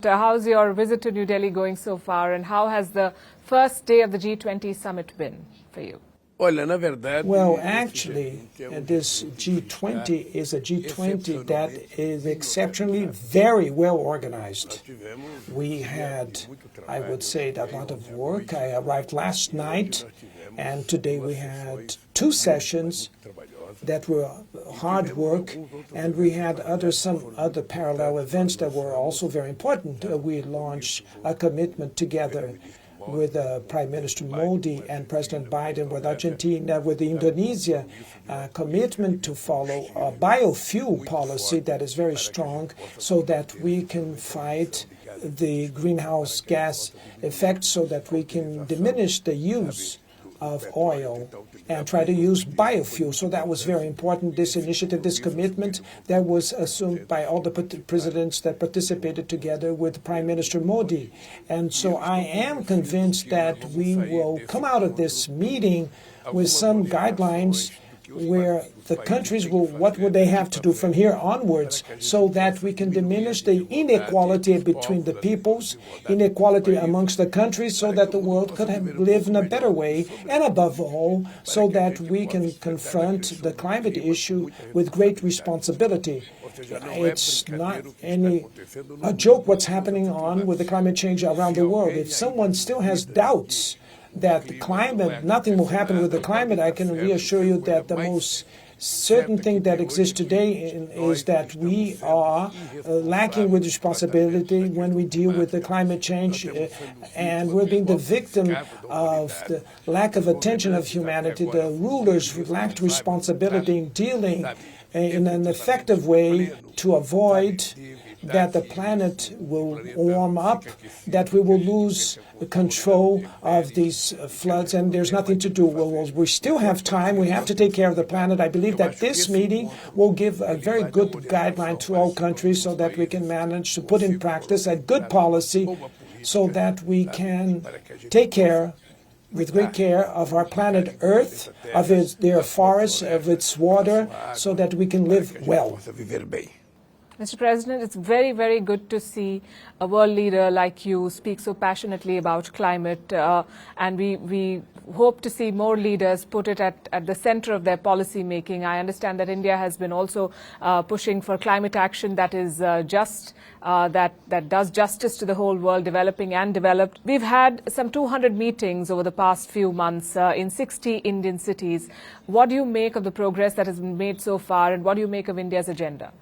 How's your visit to New Delhi going so far, and how has the first day of the G20 summit been for you? Well, actually, this G20 is a G20 that is exceptionally very well organized. We had, I would say, a lot of work. I arrived last night, and today we had 2 sessions that were hard work, and we had some other parallel events that were also very important. We launched a commitment together with Prime Minister Modi and President Biden, with Argentina, with Indonesia, a commitment to follow a biofuel policy that is very strong so that we can fight the greenhouse gas effect, so that we can diminish the use of oil and try to use biofuel. So that was very important, this initiative, this commitment that was assumed by all the presidents that participated together with Prime Minister Modi. And so I am convinced that we will come out of this meeting with some guidelines where the countries will, what would they have to do from here onwards, so that we can diminish the inequality between the peoples, inequality amongst the countries, so that the world could live in a better way, and above all, so that we can confront the climate issue with great responsibility. It's not a joke what's happening on with the climate change around the world. If someone still has doubts that the climate, nothing will happen with the climate, I can reassure you that the most certain thing that exists today is that we are lacking with responsibility when we deal with the climate change, and we're being the victim of the lack of attention of humanity. The rulers lacked responsibility in dealing in an effective way to avoid that the planet will warm up, that we will lose control of these floods, and there's nothing to do. We still have time. We have to take care of the planet. I believe that this meeting will give a very good guideline to all countries, so that we can manage to put in practice a good policy, so that we can take care with great care of our planet Earth, of their forests, of its water, so that we can live well. Mr. President, it's very, very good to see a world leader like you speak so passionately about climate, and we hope to see more leaders put it at the center of their policy making. I understand that India has been also pushing for climate action that is just, that does justice to the whole world, developing and developed. We've had some 200 meetings over the past few months in 60 Indian cities. What do you make of the progress that has been made so far, and what do you make of India's agenda?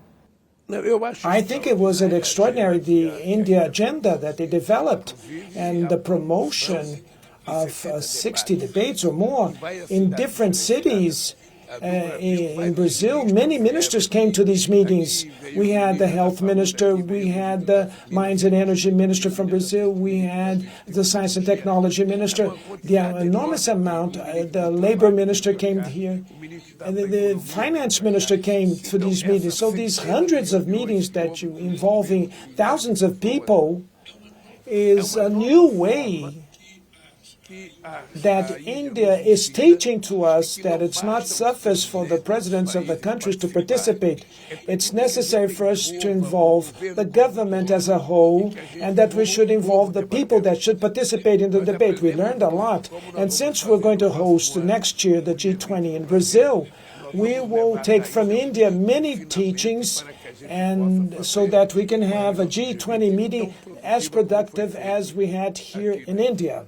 I think it was an extraordinary, the India agenda that they developed, and the promotion of 60 debates or more in different cities. In Brazil, many ministers came to these meetings. We had the health minister, we had the mines and energy minister from Brazil, we had the science and technology minister, the enormous amount, the labor minister came here, and the finance minister came to these meetings. So these hundreds of meetings that you involving thousands of people is a new way that India is teaching to us that it's not sufficient for the presidents of the countries to participate. It's necessary for us to involve the government as a whole, and that we should involve the people that should participate in the debate. We learned a lot, and since we're going to host next year the G20 in Brazil, we will take from India many teachings, and so that we can have a G20 meeting as productive as we had here in India.